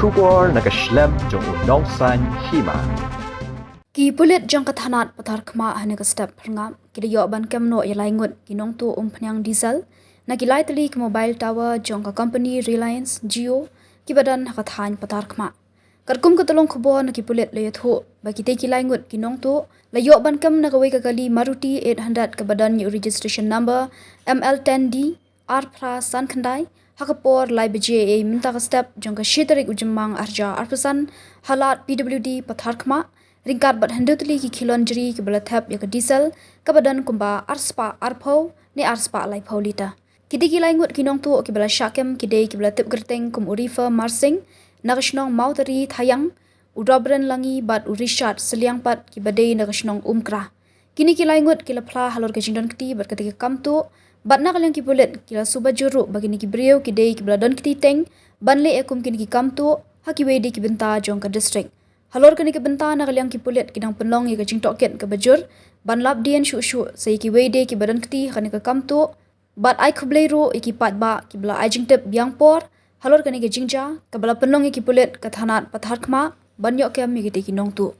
Shubor nakaslem jong unong san Hima. Ki pulit jong kathanat Patharkhmah hane ka step Phyrngap ki yo ban kemno yalai Ngut ki Nongtuh Umphniang diesel na ki lai tali ki mobile tower jong ka company Reliance Jio ki badan hakathan Patharkhmah. Karkum ka tolong khubo na ki pulit le yathu ba ki te ki lai Ngut ki Nongtuh la yo ban kem na ka ka kali Maruti 800 ka badan yu registration number ML10D R San Khandai hakapor lai BJA minta ka step jong ka shitarik ujumang arja arpasan halat PWD Patharkhmah ringkat bat hendutli ki khilon jri ki balathap ya ka diesel ka badan kumba arspa arpho ne arspa lai pholita kidi ki lai Ngut ki Nongtuh ki bala shakem ki dei ki balatip gerteng kum urifa marsing nagashnong mautari thayang udobren langi bat urishat seliang pat ki badei nagashnong umkra kini ki lai Ngut ki lapla halor ka jingdon kti bat ketika kamtu bat na kalyang ki pulet ki la suba juru bagini ki brio ki dei ki baladon kti teng banle ekum kini ki kamtu haki wedi ki benta jong ka district halor kani ke benta na kalyang ki pulet ki dang penlong ye ka jing toket ke bajur ban lap dien shu shu sei ki wede ki badan kti kani ka kamtu bat ai khubleiro iki pat ba ki bla ai jing tep biang por halor kani ke jingja ka bala penlong ye ki pulet ka thanat Patharkhmah ban yo kem mi ki Nongtuh